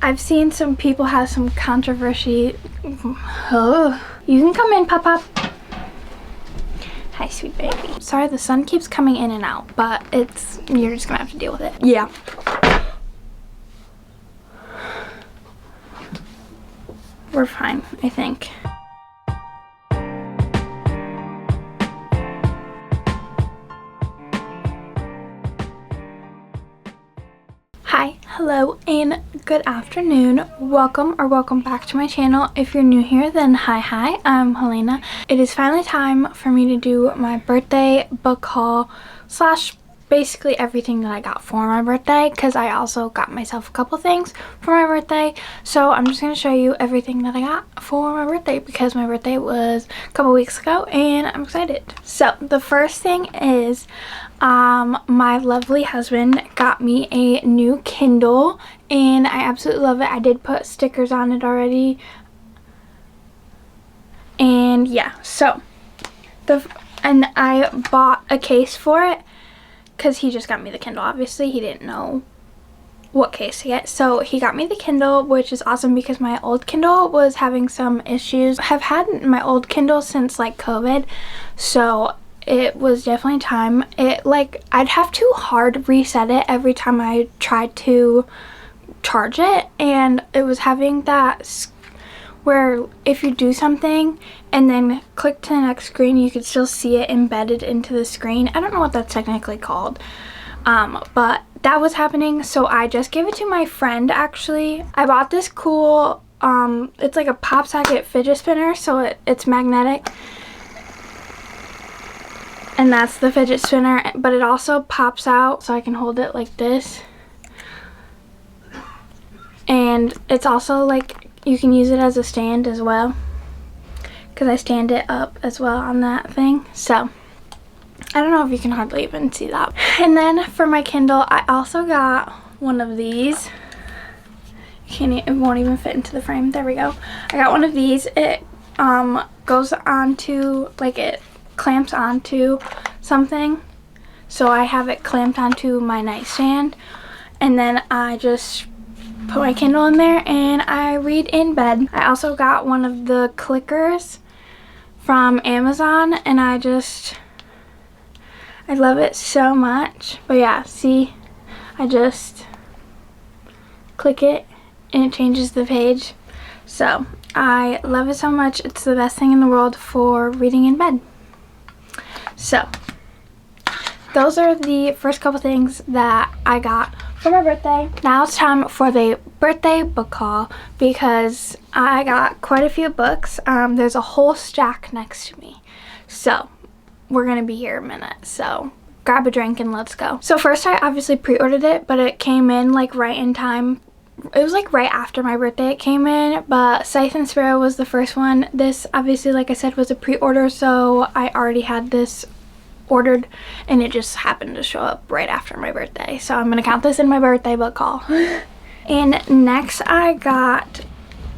I've seen some people have some controversy. Oh, you can come in, Pop. Hi, sweet baby. Sorry, the sun keeps coming in and out, but you're just gonna have to deal with it. Yeah. We're fine, I think. Hi, hello, and good afternoon. Welcome back to my channel. If you're new here, then hi, I'm Helena. It is finally time for me to do my birthday book haul slash basically everything that I got for my birthday, because I also got myself a couple things for my birthday. So I'm just going to show you everything that I got for my birthday, because my birthday was a couple weeks ago and I'm excited. So the first thing is my lovely husband got me a new Kindle and I absolutely love it. I did put stickers on it already. And yeah, so and I bought a case for it, because he just got me the Kindle. Obviously, he didn't know what case to get. So he got me the Kindle, which is awesome because my old Kindle was having some issues. I've had my old Kindle since like COVID. So it was definitely time. I'd have to hard reset it every time I tried to charge it. And it was having that where if you do something and then click to the next screen, you could still see it embedded into the screen. I don't know what that's technically called, but that was happening. So I just gave it to my friend, actually. I bought this cool, it's like a pop socket fidget spinner, so it's magnetic. And that's the fidget spinner, but it also pops out so I can hold it like this. And it's also like, you can use it as a stand as well, because I stand it up as well on that thing. So I don't know if you can hardly even see that. And then for my Kindle, I also got one of these. It won't even fit into the frame. There we go. I got one of these. It goes onto, like, it clamps onto something. So I have it clamped onto my nightstand, and then I just put my Kindle in there and I read in bed. I also got one of the clickers from Amazon, and I love it so much. But yeah, see, I just click it and it changes the page. So I love it so much. It's the best thing in the world for reading in bed. So those are the first couple things that I got for my birthday. Now it's time for the birthday book haul, because I got quite a few books. There's a whole stack next to me. So we're gonna be here a minute. So grab a drink and let's go. So first, I obviously pre-ordered it, but it came in like right in time. It was like right after my birthday it came in, but Scythe and Sparrow was the first one. This obviously, like I said, was a pre-order, so I already had this ordered and it just happened to show up right after my birthday, so I'm gonna count this in my birthday book haul. And next, I got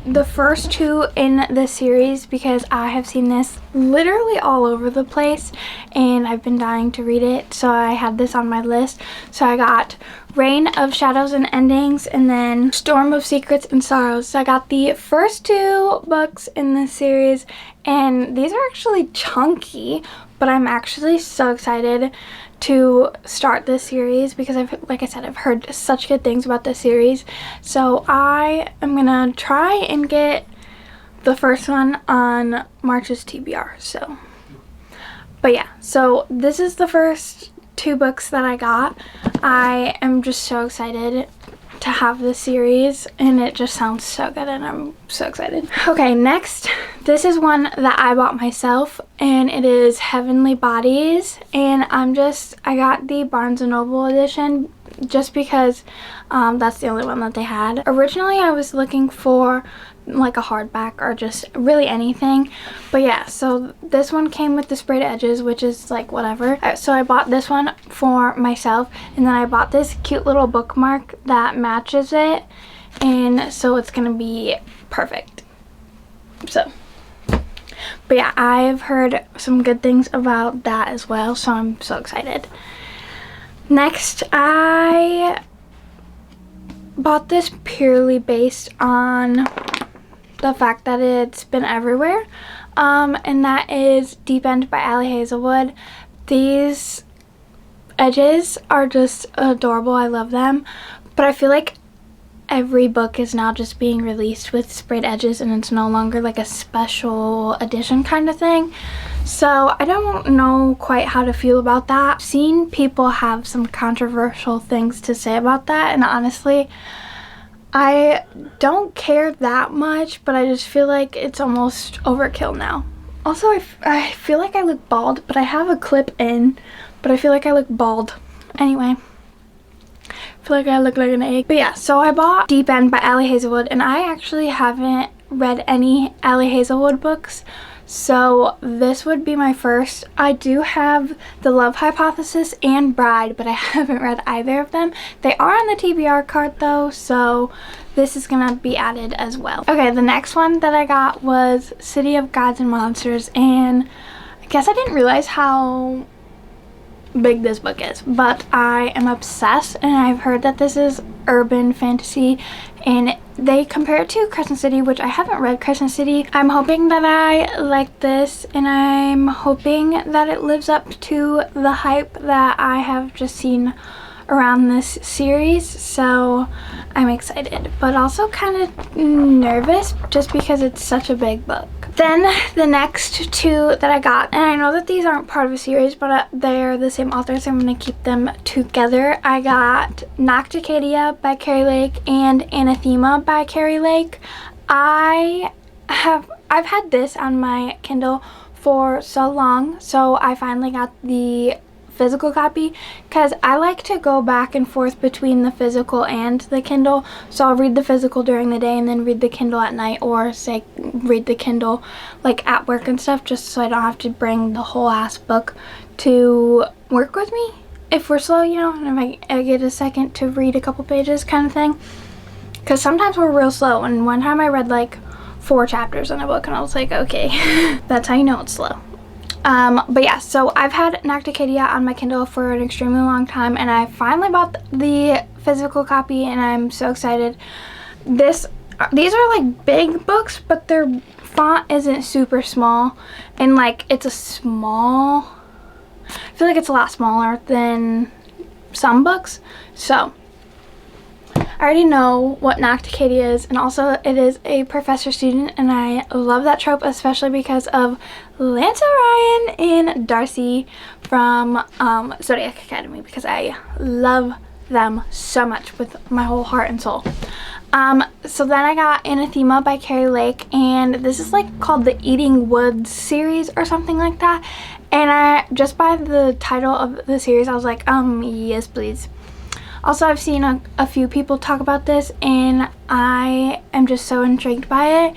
the first two in the series, because I have seen this literally all over the place and I've been dying to read it, so I had this on my list. So I got Reign of Shadows and Endings and then Storm of Secrets and Sorrows. So I got the first two books in this series, and these are actually chunky, but I'm actually so excited to start this series because like I said, I've heard such good things about this series. So I am gonna try and get the first one on March's TBR. So, but yeah, so this is the first two books that I got. I am just so excited to have this series, and it just sounds so good and I'm so excited. Okay, next, this is one that I bought myself, and it is Heavenly Bodies, and I got the Barnes & Noble edition just because that's the only one that they had. Originally I was looking for like a hardback or just really anything, but yeah, so this one came with the sprayed edges, which is like whatever. So I bought this one for myself, and then I bought this cute little bookmark that matches it, and so it's gonna be perfect. So, but yeah, I've heard some good things about that as well, so I'm so excited. Next, I bought this purely based on the fact that it's been everywhere, and that is Deep End by Ali Hazelwood. These edges are just adorable. I love them, but I feel like every book is now just being released with sprayed edges, and it's no longer like a special edition kind of thing. So I don't know quite how to feel about that. I've seen people have some controversial things to say about that, and honestly, I don't care that much, but I just feel like it's almost overkill now. Also, I feel like I look bald, but I have a clip in, but I feel like I look bald. Anyway, I feel like I look like an egg. But yeah, so I bought Deep End by Ali Hazelwood, and I actually haven't read any Ali Hazelwood books, so this would be my first. I do have The Love Hypothesis and Bride, but I haven't read either of them. They are on the TBR card though, so this is gonna be added as well. Okay, the next one that I got was City of Gods and Monsters, and I guess I didn't realize how big this book is, but I am obsessed, and I've heard that this is urban fantasy, and they compare it to Crescent City, which I haven't read Crescent City. I'm hoping that I like this, and I'm hoping that it lives up to the hype that I have just seen around this series, so I'm excited, but also kind of nervous just because it's such a big book. Then the next two that I got, and I know that these aren't part of a series, but they're the same author, so I'm going to keep them together. I got Nocticadia by Carrie Lake and Anathema by Carrie Lake. I've had this on my Kindle for so long, so I finally got the physical copy because I like to go back and forth between the physical and the Kindle, so I'll read the physical during the day and then read the Kindle at night, or say read the Kindle like at work and stuff, just so I don't have to bring the whole ass book to work with me if we're slow, you know, and if I get a second to read a couple pages kind of thing, because sometimes we're real slow. And one time I read like 4 chapters in a book and I was like, okay, that's how you know it's slow. But yeah, so I've had Nocticadia on my Kindle for an extremely long time, and I finally bought the physical copy, and I'm so excited. These are like big books, but their font isn't super small, and like it's a small, I feel like it's a lot smaller than some books, so I already know what Nocticadia is, and also it is a professor student, and I love that trope, especially because of Lance Orion and Darcy from Zodiac Academy, because I love them so much with my whole heart and soul. So then I got Anathema by Carrie Lake, and this is like called the Eating Woods series or something like that, and I just by the title of the series I was like, yes please. Also, I've seen a few people talk about this, and I am just so intrigued by it,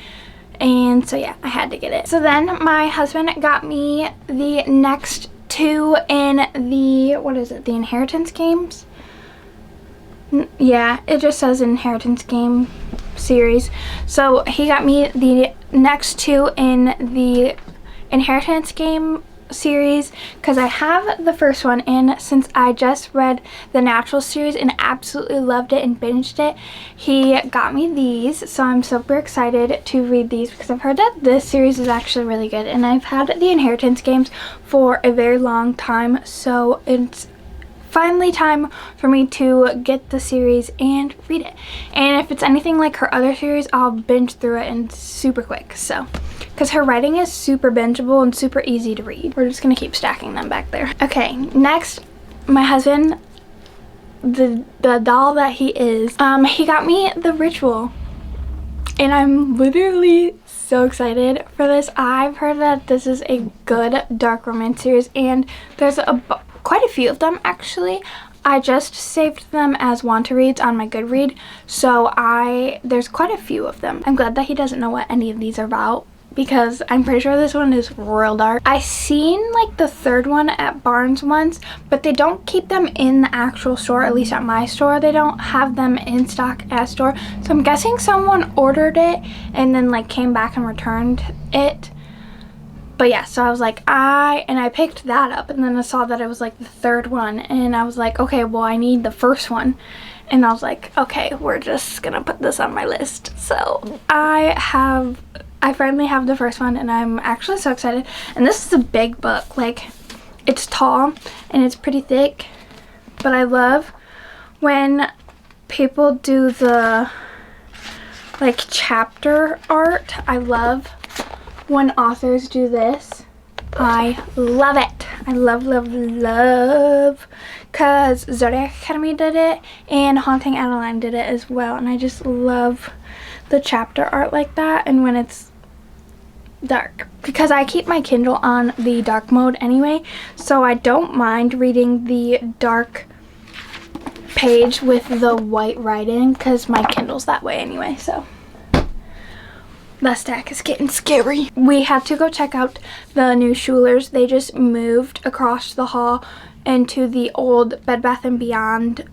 and so yeah, I had to get it. So then my husband got me the next 2 in the, what is it, the Inheritance games? Yeah, it just says Inheritance game series. So he got me the next 2 in the Inheritance game series because I have the first one, and since I just read the Natural series and absolutely loved it and binged it, he got me these, so I'm super excited to read these because I've heard that this series is actually really good, and I've had the Inheritance games for a very long time, so it's finally time for me to get the series and read it. And if it's anything like her other series, I'll binge through it in super quick, so because her writing is super bingeable and super easy to read. We're just gonna keep stacking them back there. Okay, next, my husband, the doll that he is, he got me The Ritual, and I'm literally so excited for this. I've heard that this is a good dark romance series, and there's quite a few of them actually. I just saved them as want to reads on my Goodread, so there's quite a few of them. I'm glad that he doesn't know what any of these are about, because I'm pretty sure this one is real dark. I seen like the 3rd one at Barnes once, but they don't keep them in the actual store, at least at my store. They don't have them in stock at store. So I'm guessing someone ordered it and then like came back and returned it. But yeah, so I was like, I picked that up, and then I saw that it was like the 3rd one, and I was like, okay, well I need the first one. and I was like, okay, we're just gonna put this on my list. So I finally have the first one, and I'm actually so excited. And this is a big book. Like, it's tall and it's pretty thick, but I love when people do the like chapter art. I love when authors do this. I love it. I love, because Zodiac Academy did it and Haunting Adeline did it as well, and I just love the chapter art like that. And when it's dark, because I keep my Kindle on the dark mode anyway, so I don't mind reading the dark page with the white writing, because my Kindle's that way anyway. So the stack is getting scary. We had to go check out the new Schulers. They just moved across the hall into the old Bed Bath & Beyond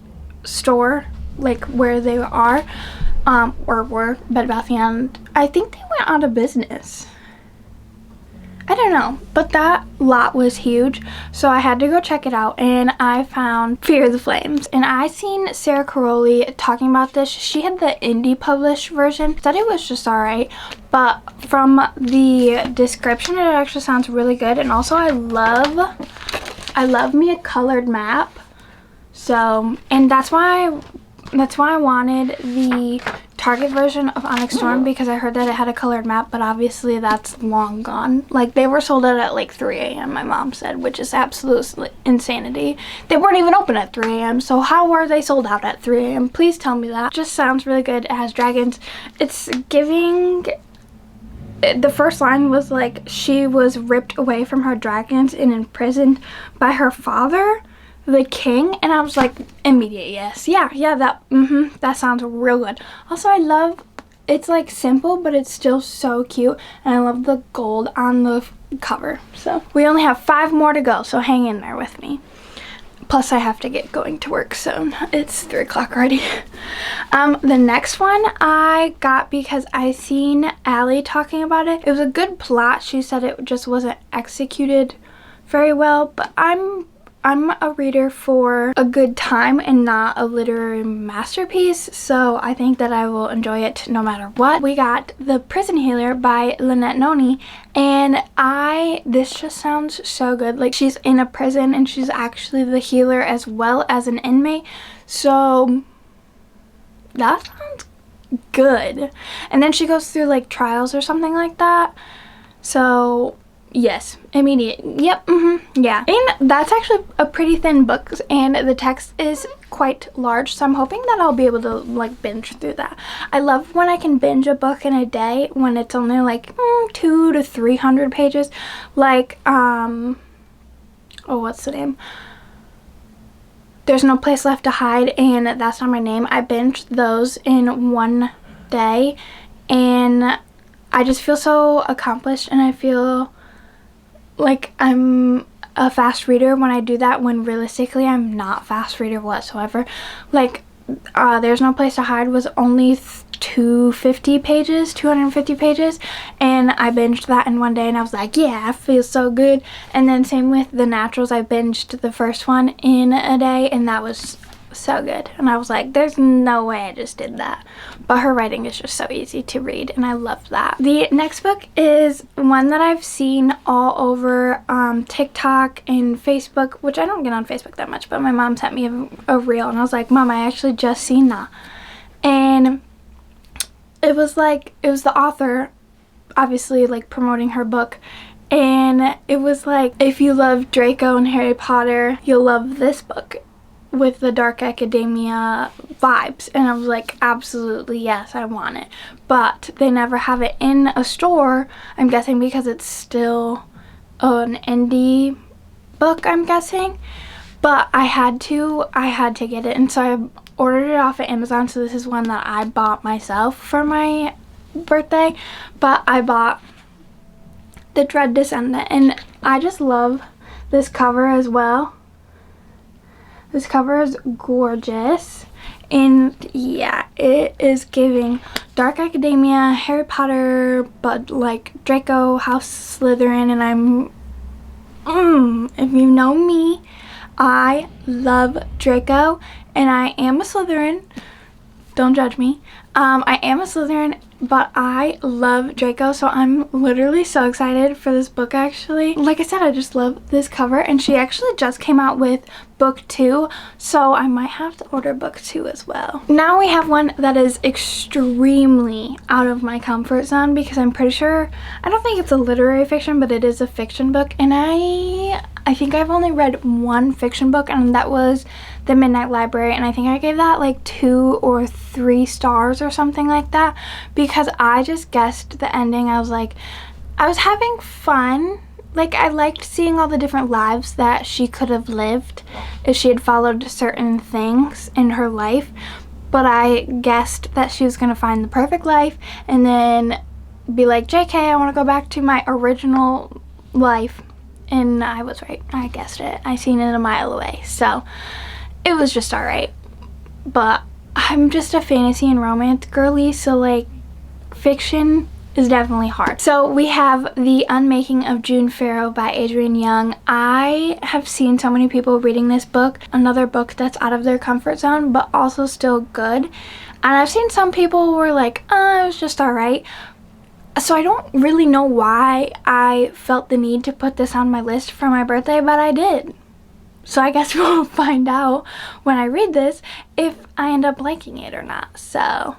store, like where they are, or were Bed Bath & Beyond. I think they went out of business. I don't know, but that lot was huge, so I had to go check it out, and I found Fear the Flames. And I seen Sarah Caroli talking about this. She had the indie published version, said it was just alright, but from the description it actually sounds really good. And also I love me a colored map, so, and that's why I wanted the Target version of Onyx Storm, because I heard that it had a colored map, but obviously that's long gone. Like, they were sold out at like 3 a.m. my mom said, which is absolute insanity. They weren't even open at 3 a.m. so how were they sold out at 3 a.m? Please tell me that. Just sounds really good. It has dragons. It's giving, the first line was like, she was ripped away from her dragons and imprisoned by her father, the king. And I was like, immediate yes. Yeah, that sounds real good. Also, I love, it's like simple, but it's still so cute, and I love the gold on the cover. So we only have 5 more to go, so hang in there with me. Plus I have to get going to work soon. It's 3 o'clock already. The next one I got because I seen Allie talking about it. It was a good plot. She said it just wasn't executed very well, but I'm a reader for a good time and not a literary masterpiece, so I think that I will enjoy it no matter what. We got The Prison Healer by Lynette Noni, and this just sounds so good. Like, she's in a prison and she's actually the healer as well as an inmate, so that sounds good. And then she goes through like trials or something like that, so yes, immediate. Yep, yeah. And that's actually a pretty thin book, and the text is quite large, so I'm hoping that I'll be able to like binge through that. I love when I can binge a book in a day when it's only like 200 to 300 pages. Like, oh, what's the name? There's No Place Left to Hide and That's Not My Name. I binged those in one day, and I just feel so accomplished, and I feel like I'm a fast reader when I do that, when realistically I'm not a fast reader whatsoever. Like, There's No Place to Hide was only 250 pages, and I binged that in one day, and I was like, yeah, I feel so good. And then same with The Naturals. I binged the first one in a day, and that was so good, and I was like, there's no way I just did that. But her writing is just so easy to read, and I love that. The next book is one that I've seen all over TikTok and Facebook, which I don't get on Facebook that much, but my mom sent me a reel, and I was like, Mom, I actually just seen that. And it was the author obviously like promoting her book, and it was like, if you love Draco and Harry Potter, you'll love this book with the dark academia vibes. And I was like, absolutely yes, I want it. But they never have it in a store, I'm guessing because it's still an indie book, I'm guessing. But I had to get it, and so I ordered it off of Amazon. So this is one that I bought myself for my birthday, but I bought The Dread Descendant, and I just love this cover as well. This cover is gorgeous, and yeah, it is giving dark academia, Harry Potter, but like Draco, House Slytherin. And if you know me, I love Draco, and I am a Slytherin. Don't judge me. I am a Slytherin, but I love Draco, so I'm literally so excited for this book actually. Like I said, I just love this cover, and she actually just came out with book 2, so I might have to order book 2 as well. Now we have one that is extremely out of my comfort zone because I'm pretty sure, I don't think it's a literary fiction, but it is a fiction book, and I think I've only read one fiction book, and that was The Midnight Library, and I think I gave that like 2 or 3 stars or something like that because I just guessed the ending. I was having fun. Like, I liked seeing all the different lives that she could have lived if she had followed certain things in her life, but I guessed that she was going to find the perfect life and then be like, JK, I want to go back to my original life. And I was right. I guessed it. I seen it a mile away. So it was just alright. But I'm just a fantasy and romance girly, so like fiction is definitely hard. So we have The Unmaking of June Farrow by Adrienne Young. I have seen so many people reading this book, another book that's out of their comfort zone, but also still good. And I've seen some people were like, it was just alright. So I don't really know why I felt the need to put this on my list for my birthday, but I did. So I guess we'll find out when I read this if I end up liking it or not. So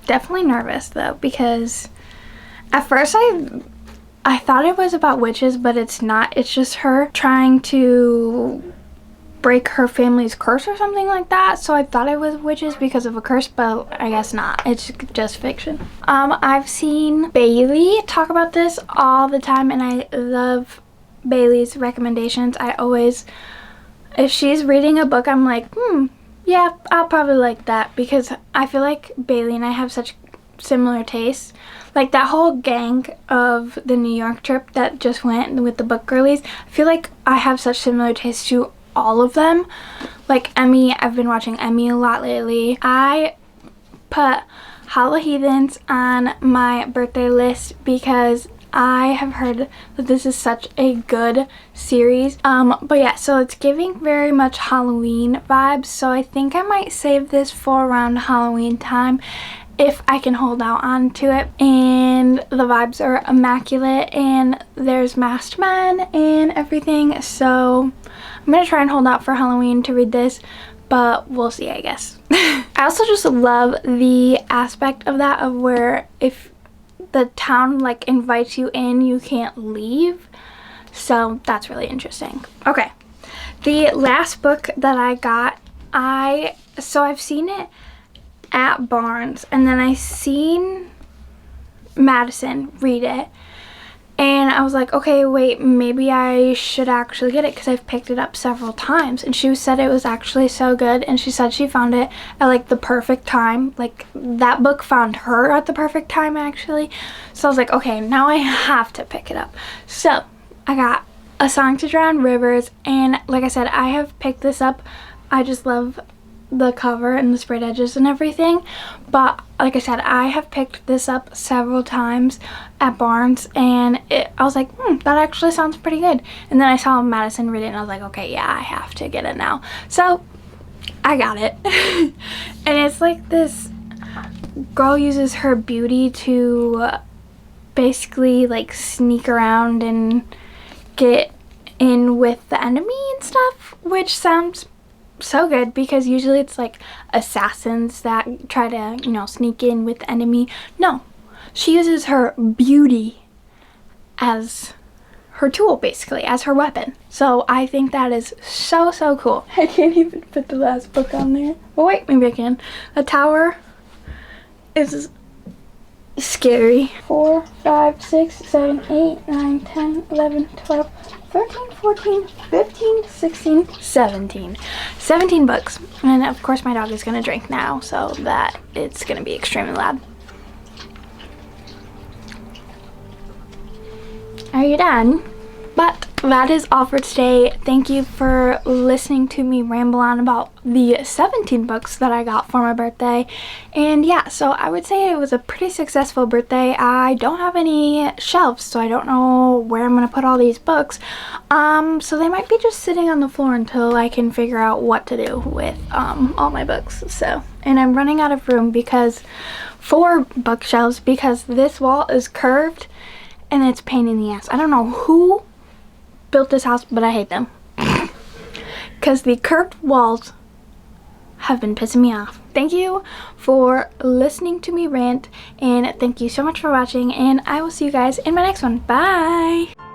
definitely nervous though, because at first I thought it was about witches, but it's not. It's just her trying to break her family's curse or something like that. So I thought it was witches because of a curse, but I guess not. It's just fiction. I've seen Bailey talk about this all the time, and I love Bailey's recommendations. I always, if she's reading a book, I'm like, yeah, I'll probably like that, because I feel like Bailey and I have such similar tastes. Like that whole gang of the New York trip that just went with the book girlies, I feel like I have such similar tastes to all of them. Like Emmy, I've been watching Emmy a lot lately. I put Hollow Heathens on my birthday list because I have heard that this is such a good series. But yeah, so it's giving very much Halloween vibes, so I think I might save this for around Halloween time if I can hold out onto it. And the vibes are immaculate, and there's masked men and everything, so I'm gonna try and hold out for Halloween to read this, but we'll see, I guess. I also just love the aspect of that, of where if the town like invites you in, you can't leave. So that's really interesting. Okay, the last book that I got, so I've seen it at Barnes, and then I seen Madison read it, and I was like, okay, wait, maybe I should actually get it because I've picked it up several times. And she said it was actually so good, and she said she found it at like the perfect time. Like that book found her at the perfect time actually. So I was like, okay, now I have to pick it up. So I got A Song to Drown Rivers, and like I said, I have picked this up. I just love the cover and the sprayed edges and everything, but like I said, I have picked this up several times at Barnes, and I was like, that actually sounds pretty good. And then I saw Madison read it, and I was like, okay, yeah, I have to get it now. So I got it. And it's like this girl uses her beauty to basically like sneak around and get in with the enemy and stuff, which sounds so good because usually it's like assassins that try to, you know, sneak in with the enemy. No, she uses her beauty as her tool, basically, as her weapon. So I think that is so, so cool. I can't even put the last book on there. Oh wait, maybe I can. The Tower is scary. 4, 5, 6, 7, 8, 9, 10, 11, 12, 13, 14, 15, 16, 17. 17 books. And of course my dog is going to drink now, so that it's going to be extremely loud. Are you done? But that is all for today. Thank you for listening to me ramble on about the 17 books that I got for my birthday. And yeah, so I would say it was a pretty successful birthday. I don't have any shelves, so I don't know where I'm gonna put all these books. So they might be just sitting on the floor until I can figure out what to do with all my books. So, and I'm running out of room for bookshelves because this wall is curved and it's a pain in the ass. I don't know who built this house, but I hate them because the curved walls have been pissing me off. Thank you for listening to me rant, and thank you so much for watching, and I will see you guys in my next one. Bye.